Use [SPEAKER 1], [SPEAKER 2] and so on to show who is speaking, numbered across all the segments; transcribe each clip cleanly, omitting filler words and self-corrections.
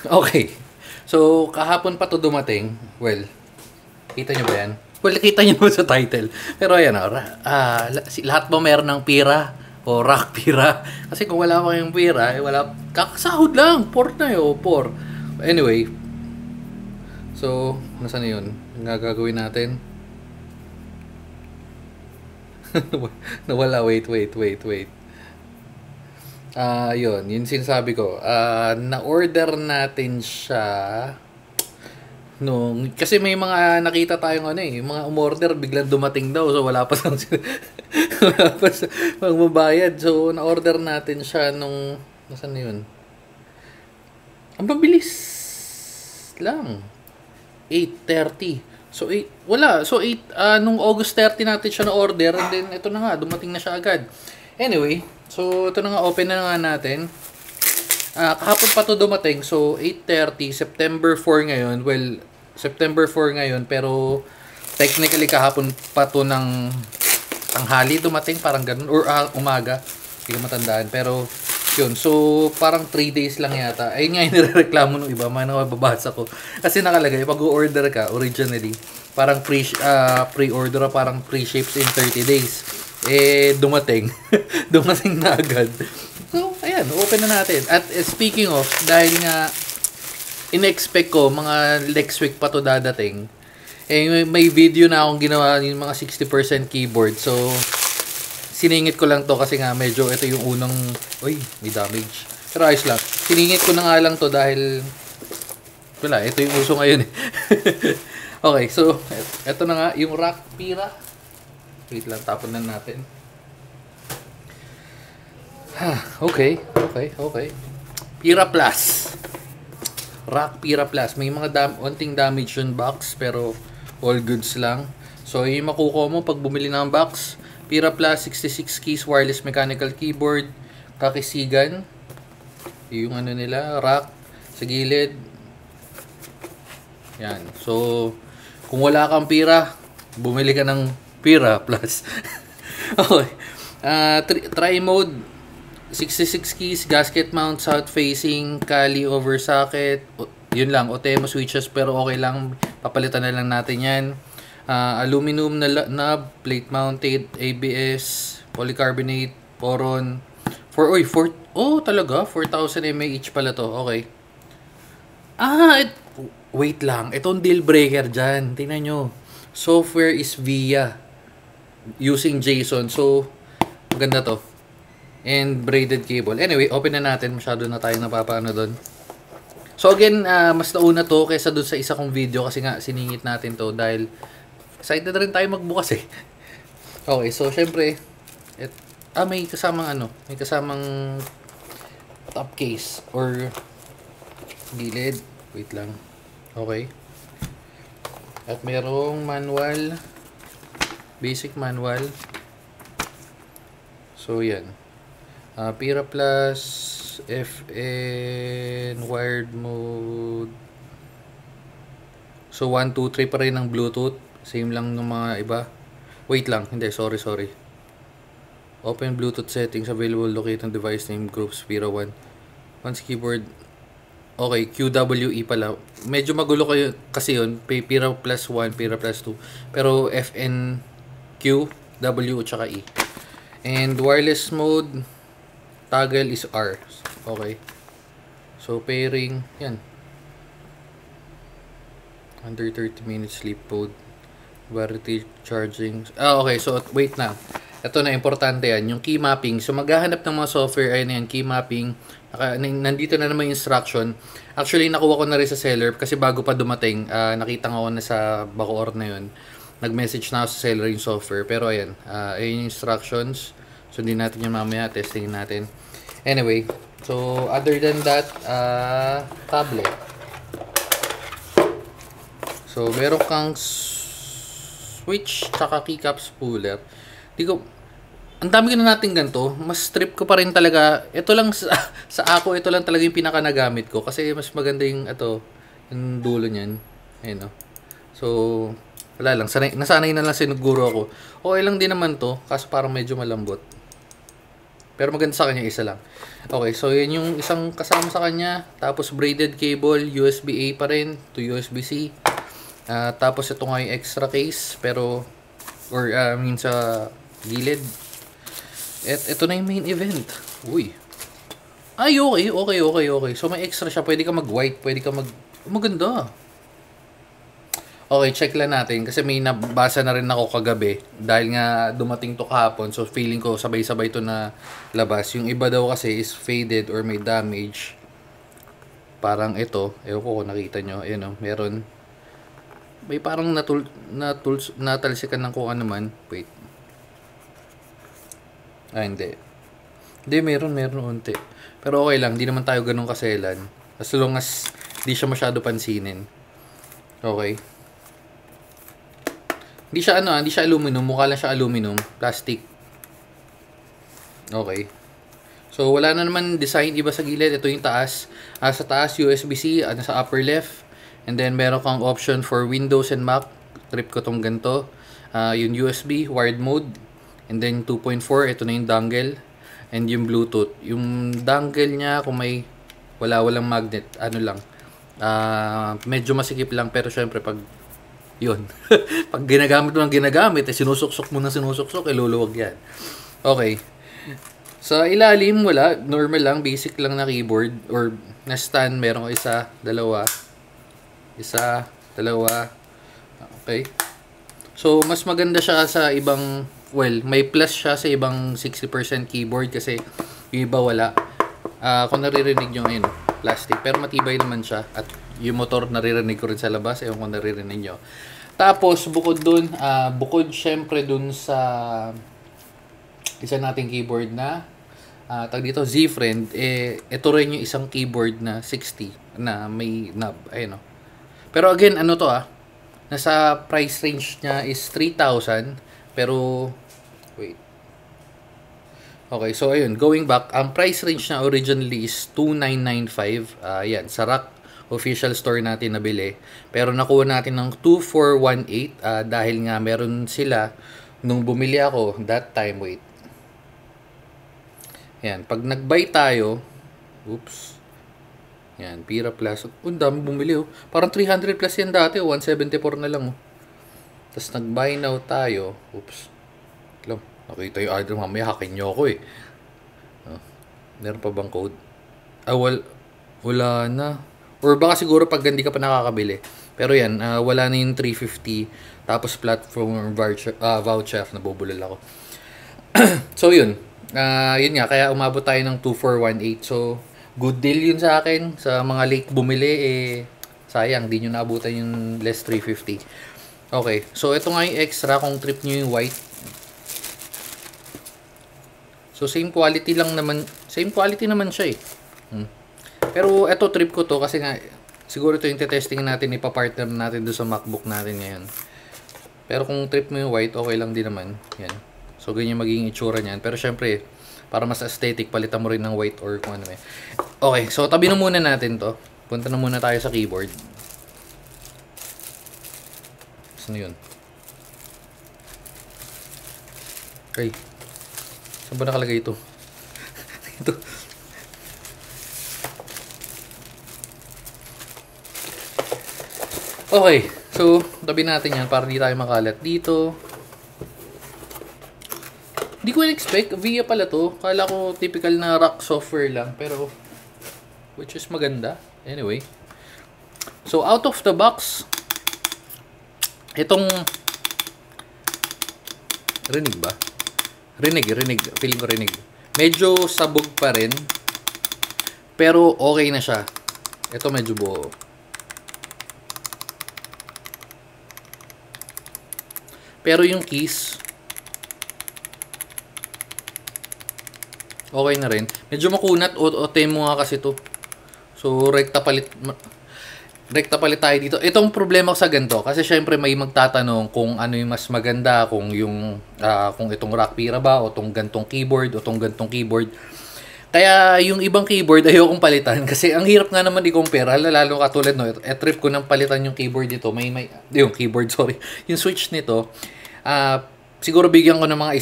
[SPEAKER 1] Okay. So, kahapon pa to dumating. Well, kita nyo ba yan? Well, kita nyo ba sa title? Pero ayan, lahat ba meron ng pira? O rock pira? Kasi kung wala pa kayong pira, wala, kakasahod lang. Por na yun, por. Anyway, so, nasaan na yun? Ang gagawin natin? Nawala, wait. Yun sinasabi ko. Na-order natin siya kasi may mga nakita tayong mga umorder biglang dumating daw, so wala pa sang wala pa sa magbabayad. So na-order natin siya nasaan na yun? Ang mabilis lang. 8:30. So 8 nung August 30 natin siya na-order, and then ito na nga, dumating na siya agad. Anyway, so ito na nga, open na nga natin. Kahapon pa to dumating, so 8:30, September 4 ngayon. Well, September 4 ngayon, pero technically kahapon pa to ng tanghali dumating, parang ganun, or umaga, hindi ko matandaan, pero yun, so parang 3 days lang yata. Ayun nga yung nirereklamo ng iba, mga nababasa ko, kasi nakalagay, pag order ka originally, parang pre-order, parang pre-ships in 30 days. Dumating dumating na agad. So ayan, open na natin. At speaking of, dahil nga in-expect ko mga next week pa to dadating, may video na akong ginawa yung mga 60% keyboard. So siningit ko lang to kasi nga medyo ito yung unang, may damage, pero ayos lang. Siningit ko na nga lang to dahil wala, ito yung uso ngayon. Okay, so ito na nga yung rock pira. Wait lang, tapon na natin. Okay. Pira Plus. Rock Pira Plus. May mga onting damage yung box, pero all goods lang. So, yung makukuha mo pag bumili ng box, Pira Plus 66 keys wireless mechanical keyboard, kakisigan. Yung nila, rack sa gilid. Yan. So, kung wala kang pira, bumili ka ng Pira Plus. Okay. Try mode, 66 keys, gasket mount, south facing, Kali over socket. Yun lang, Otemo switches, pero okay lang, papalitan na lang natin yan. Aluminum na knob, plate mounted, ABS, polycarbonate, poron. Talaga, 4,000 mAh each pala to. Okay. Wait lang, itong deal breaker dyan. Tingnan nyo. Software is VIA using JSON. So, maganda to. And braided cable. Anyway, open na natin. Masyado na tayo napapaano doon. So again, mas nauna to kaysa doon sa isa kong video kasi nga siningit natin to dahil excited na rin tayo magbukas eh. Okay, so syempre, may kasamang top case or gilid. Wait lang. Okay. At merong manual. Basic manual. So yan. Pira Plus, FN, wired mode. So 1, 2, 3 pa rin ng Bluetooth. Same lang ng mga iba. Wait lang, hindi, sorry. Open Bluetooth settings available, locate ang device name, groups, Pira 1. Once keyboard. Okay, QWE pala. Medyo magulo kayo kasi yun. Pira Plus 1, Pira Plus 2. Pero FN, Q, W, tsaka E. And wireless mode, toggle is R. Okay. So pairing, yan. Under 30 minutes sleep mode. Battery charging. Okay. So wait na. Ito na, importante yan. Yung key mapping. So maghahanap ng mga software, ayun yan, key mapping. Nandito na naman yung instruction. Actually, nakuha ko na rin sa seller kasi bago pa dumating, nakita ko na sa Bacoor na yun. Nag-message na ako sa seller yung software. Pero ayan, ayun yung instructions. So hindi natin yung mamaya, testing natin. Anyway, so other than that, tablet. So meron kang switch tsaka keycap spooler. Ang dami ko na natin ganito. Mas trip ko pa rin talaga. Ito lang sa ako, ito lang talaga yung pinaka nagamit ko kasi mas maganda yung yung dulo niyan. Ayun, no. So wala lang, nasanay na lang sinuguro ako. Okay lang din naman to, kaso parang medyo malambot. Pero maganda sa kanya, isa lang. Okay, so yan yung isang kasama sa kanya. Tapos braided cable, USB-A pa rin to USB-C. Tapos ito nga yung extra case, pero, or I mean sa gilid. Ito na yung main event. Uy. Ay, okay. So may extra siya. Pwede ka mag-white, pwede ka maganda. Okay, check lang natin kasi may nabasa na rin ako kagabi dahil nga dumating to kahapon, so feeling ko sabay-sabay to na labas. Yung iba daw kasi is faded or may damage. Parang ito, ewan ko kung nakita nyo, ayun o, meron. May parang natalsikan ng kung ano man. Wait. Hindi. Hindi, meron unti. Pero okay lang, di naman tayo ganun kaselan. As long as di siya masyado pansinin. Okay. Hindi siya aluminum, mukha lang siya aluminum, plastic. Okay. So wala na naman design iba sa gilid, ito yung taas. Sa taas USB-C, sa upper left. And then meron kang option for Windows and Mac. Trip ko tong ganito. Yung USB, wired mode. And then 2.4, ito na yung dongle. And yung Bluetooth. Yung dongle niya, kung may walang magnet, ano lang. Medyo masikip lang, pero syempre pag yun. Pag ginagamit mo ng ginagamit, sinusuksok mo na sinusuksok, luluwag yan. Okay. Sa ilalim, wala. Normal lang, basic lang na keyboard. Or na stand, meron ko isa, dalawa. Okay. So, mas maganda siya sa ibang, well, may plus siya sa ibang 60% keyboard kasi yung iba wala. Kung naririnig nyo, ayun, plastic. Pero matibay naman siya. At yung motor naririnig ko rin sa labas. Ewan kung naririnig nyo. Tapos, bukod dun, syempre dun sa isa nating keyboard na tag dito, Z-Friend, ito rin yung isang keyboard na 60 na may knob. Ayun o. Pero again, ano to nasa price range niya is 3,000. Pero, wait. Okay, so ayun, going back, ang price range na originally is 2,995. Yan, sa Rock official store natin nabili. Pero nakuha natin ng 2,418 dahil nga meron sila nung bumili ako that time. Wait. Yan, pag nag-buy tayo, oops. Yan, Pira Plus. Ang dami bumili Parang 300 plus yan dati 174 na lang Tapos nag-buy now tayo. Oops. Alam, nakita yung order, mamaya hakin nyo ako meron pa bang code? Wala na. Or baka siguro pag hindi ka pa nakakabili. Pero yan, wala na yung 350. Tapos platform voucher. Nabubulol ako. So yun. Yun nga, kaya umabot tayo ng 2,418. So, good deal yun sa akin. Sa mga late bumili, sayang, di nyo naabutan yung less 350. Okay, so ito nga yung extra kung trip nyo yung white. So, same quality naman siya Pero ito trip ko to kasi nga siguro ito yung testing natin, ipa-partner natin doon sa MacBook natin ngayon. Pero kung trip mo yung white, okay lang din naman. Yan. So ganyan magiging itsura niyan. Pero syempre, para mas aesthetic, palitan mo rin ng white or kung ano Okay, so tabi na muna natin to. Punta na muna tayo sa keyboard. Saan yun? Okay. Saan ba nakalagay ito? Ito. Okay, so tabi natin yan para di tayo makalat dito. Hindi ko in-expect, VIA pala to. Kala ko typical na rock software lang, pero which is maganda. Anyway. So out of the box, itong rinig ba? Rinig. Feeling ko rinig. Medyo sabog pa rin, pero okay na siya. Ito medyo buo. Pero yung keys, okay na rin. Medyo makunat o temo nga kasi to. So, rekta palit tayo dito. Itong problema ko sa ganito, kasi syempre may magtatanong kung ano yung mas maganda, kung itong Rock Pira ba, o itong gantong keyboard, o itong gantong keyboard. Kaya yung ibang keyboard ayokong palitan kasi ang hirap nga naman i-compare, lalo katulad trip ko nang palitan yung keyboard dito, yung keyboard, sorry, yung switch nito. Siguro bigyan ko ng mga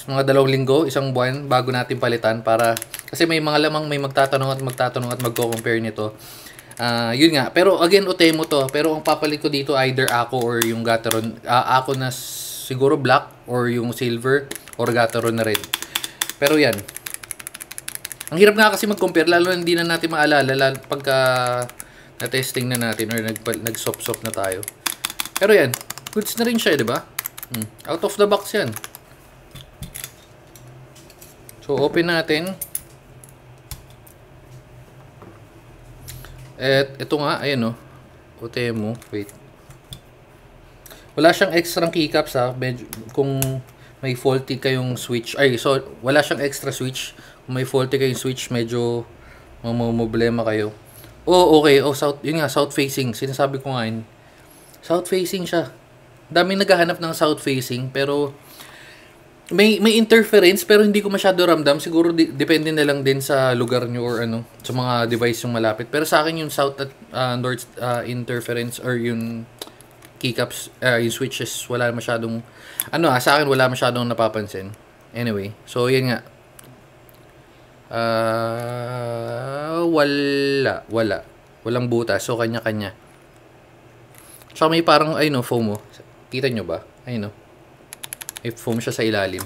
[SPEAKER 1] mga 2 linggo, 1 buwan bago natin palitan para kasi may mga lamang may magtatanong at magko-compare nito. Yun nga. Pero again, Utemo to. Pero ang papalit ko dito either Ako or yung Gateron. Ako na siguro black or yung silver or Gateron na red. Pero yan. Ang hirap nga kasi mag-compare lalo na hindi na natin maalala pagka na-testing na natin or nag-sop-sop na tayo. Pero yan. Goods na rin siya, di ba? Out of the box yan. So, open natin. At ito nga, ayan o. Utemo. Wait. Wala siyang extra keycaps ha. Kung may faulty kayong switch. Wala siyang extra switch. Kung may faulty kayong switch, medyo mamumblema kayo. Okay. Yun nga, south facing. Sinasabi ko nga yun. South facing siya. Daming naghahanap ng south facing pero may interference pero hindi ko masyado ramdam. Siguro depende na lang din sa lugar nyo or sa mga device yung malapit. Pero sa akin yung south at north interference or yung keycaps, yung switches wala masyadong sa akin wala masyadong napapansin. Anyway, so yun nga. Walang butas. So kanya-kanya. So may parang foam Kita nyo ba? Ayun may foam siya sa ilalim.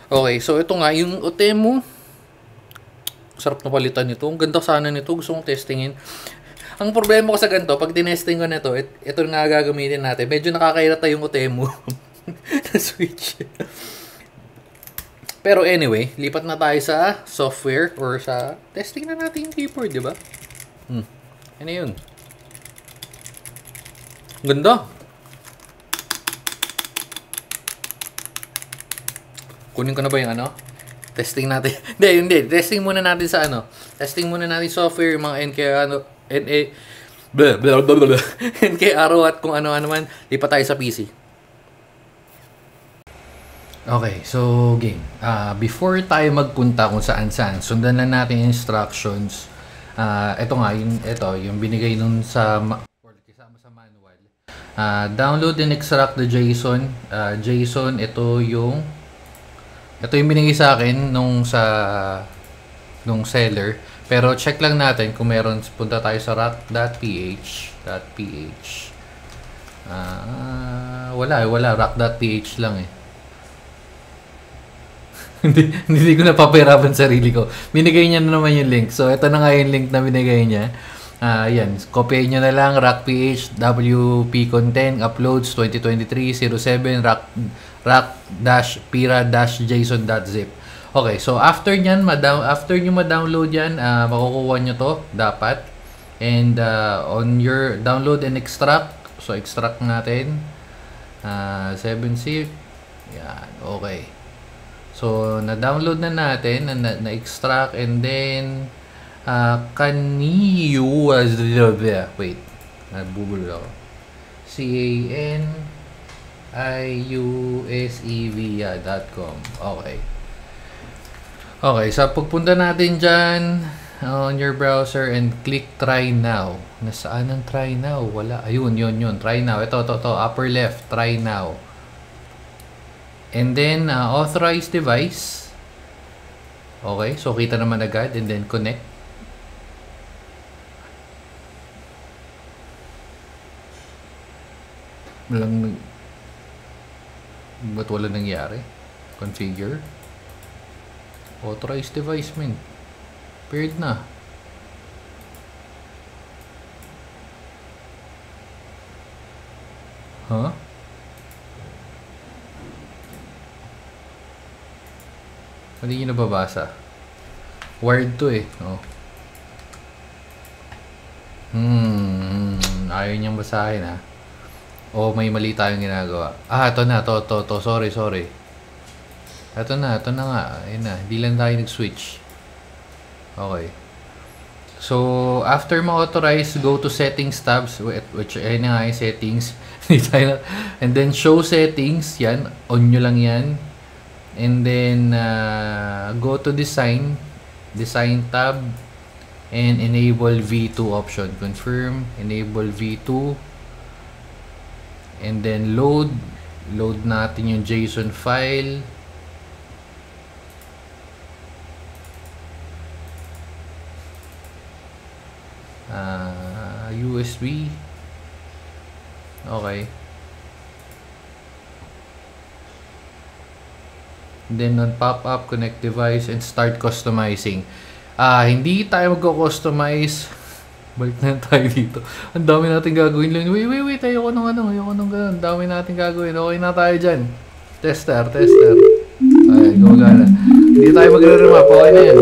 [SPEAKER 1] Okay, so ito nga, yung Utemo. Sarap na palitan nito. Ang ganda sana nito. Gusto kong testingin. Ang problema ko sa ganito, pag tinesting ko na ito, ito nga gagamitin natin. Medyo nakakairata yung Utemo na switch. Pero anyway, lipat na tayo sa software or sa testing na natin yung keyboard, di ba? Ano yun? Ganda. Kunin ko na ba yung Testing natin. Hindi. Testing muna natin sa Testing muna natin software, yung mga NK Arrow at kung ano-ano man. Lipat tayo sa PC. Okay, so game. Before tayo magpunta kung saan-saan, sundan lang natin yung instructions. Ito nga, yung binigay nun kasama sa manual. Download and extract the JSON. JSON, ito yung binigay sa akin nung seller. Pero check lang natin kung meron. Punta tayo sa rock.ph. Wala. Rock.ph lang hindi ko napapahirapan sarili ko. Binigay niya na naman yung link. So, ito na nga yung link na binigay niya. Yan. Copyin nyo na lang. Rock.ph, WP Content, Uploads 2023-07, rock-pira-json.zip. Okay, so after nyo ma-download yan, makukuha nyo to, dapat. And on your download and extract, so extract natin. 7-zip. Yan, okay. So, na-download na natin, na-extract, and then, wait, nabubulol ako. CANIUSEV.com. Okay, so pagpunta natin dyan on your browser and click try now. Nasaan ang try now? Wala. Ayun, yun. Try now. Ito, upper left. Try now. And then, authorize device. Okay, so kita naman agad. And then, connect. Ba't wala nangyari? Configure. Authorize device, man. Paired na. Huh? Hindi nyo nababasa. Wired to Oh. Ayaw niyang basahin may mali tayong ginagawa. Ito na. To. Sorry. Ito na nga. Ayun na. Hindi lang tayo nag-switch. Okay. So, after ma-authorize, go to settings tabs, which ayun na nga yung settings. And then, show settings. Yan. On nyo lang yan. And then, go to design tab, and enable V2 option. Confirm, enable V2, and then load natin yung JSON file. USB. Okay. Then on pop-up, connect device, and start customizing. Hindi tayo magko-customize. Balik na tayo dito. Ang dami natin gagawin lang. Wait. Ayoko nung ganun. Ang dami natin gagawin. Okay na tayo dyan. Tester. Ay, gumagana. Hindi tayo magre-remap. Okay na yan.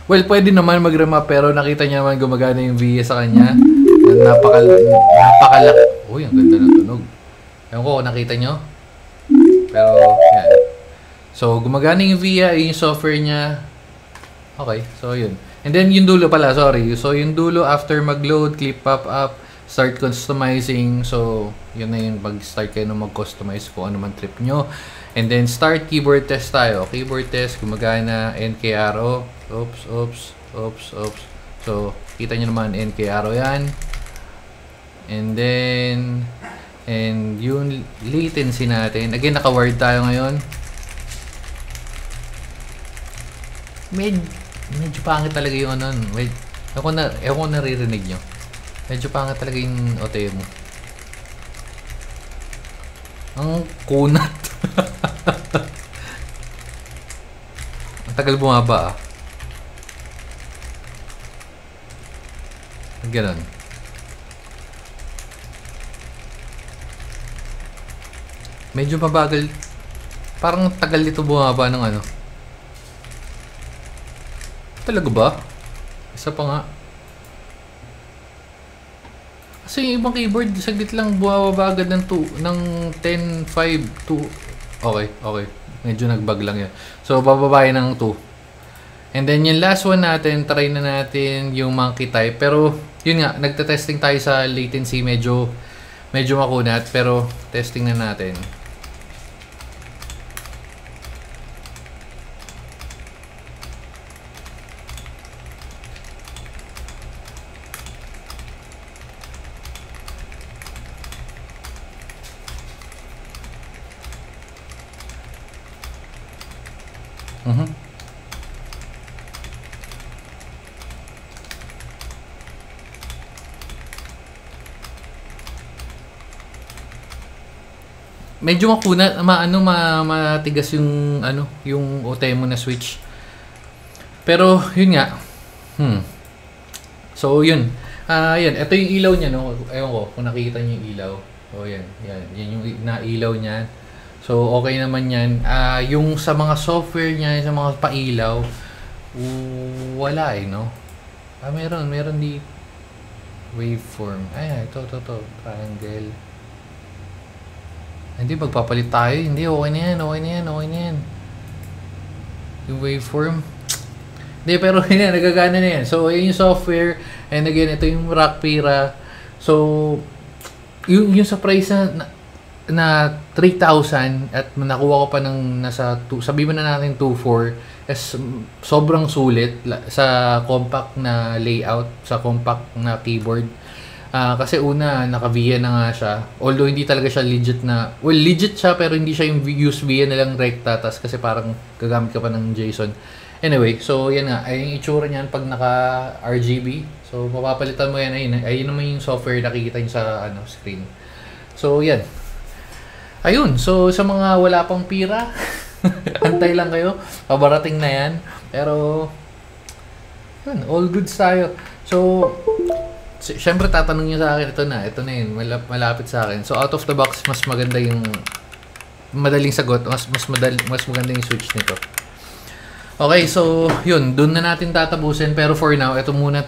[SPEAKER 1] Well, pwede naman mag-remap, pero nakita niya naman gumagana yung VIA sa kanya. Napakalaki. Uy, ang ganda ng tunog. Ewan ko, nakita nyo? Pero, yan. So, gumagana yung VIA, yung software niya. Okay, so yun. And then, yung dulo pala, sorry. So, yung dulo, after mag-load, clip pop-up, start customizing. So, yun na yun. Mag-start kayo na mag-customize kung ano man trip nyo. And then, start keyboard test tayo. Keyboard test, gumagana, NKRO. Oops. So, kita nyo naman, NKRO yan. And then, and yung latency natin. Again, naka-word tayo ngayon. Medyo pangit talaga yung ano. Wait, ako naririnig nyo. Medyo pangit talaga yung OTM mo. Ang kunat. Ang tagal bumaba ah. Ganon. Medyo mabagal. Parang tagal dito bumaba ng ano. Talaga ba? Isa pa nga. Kasi yung ibang keyboard, saglit lang bumababa agad ng 10, 5, 2. Okay. Medyo nag-bug lang yan. So, bababayin ng 2. And then, yung last one natin, try na natin yung monkey type. Pero, yun nga, nagta-testing tayo sa latency. Medyo makunat. Pero, testing na natin. Medyo makunat, matigas yung yung OTM mo na switch. Pero yun nga. So yun. Yan, ito yung ilaw niya, no. Ewan ko kung nakikita niyo yung ilaw. So yan yung nailaw niya. So okay naman yan. Yung sa mga software niya, sa mga pailaw, wala no. Meron di waveform. Ito triangle. Hindi, magpapalit tayo. Hindi, okay na yan. Yung waveform. Hindi, pero yun, nagagana na yan. So, yun yung software. And again, ito yung Rockpira. So, yung sa price na 3,000 at nakuha ko pa ng nasa, sabihin na natin 2,400, is sobrang sulit sa compact na layout, sa compact na keyboard. Kasi una, naka-VIA na nga siya. Although hindi talaga siya legit na... Well, legit siya pero hindi siya yung use VIA na lang rekta. Tas kasi parang gagamit ka pa ng JSON. Anyway, so yan nga. Ay yung itsura niyan pag naka-RGB. So, mapapalitan mo yan. Ayun naman yung software nakikita nyo sa screen. So, yan. Ayun. So, sa mga wala pang pira, antay lang kayo. Pabarating na yan. Pero, yun. All goods tayo. So... Siyempre tatanong niyo sa akin, ito na yun, malapit sa akin. So out of the box, mas maganda yung madaling sagot, mas maganda yung switch nito. Okay, so yun, doon na natin tatapusin, pero for now, ito muna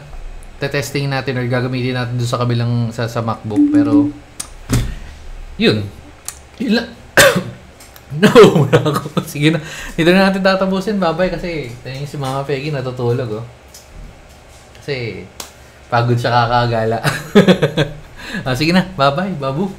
[SPEAKER 1] te-testing natin or gagamitin natin doon sa kabilang sa MacBook, pero yun. No, sige na. Dito na natin tatapusin, bye-bye kasi tingin si Mama Peggy natutulog Kasi pagod siya kakagala. Sige na, bye-bye, babu.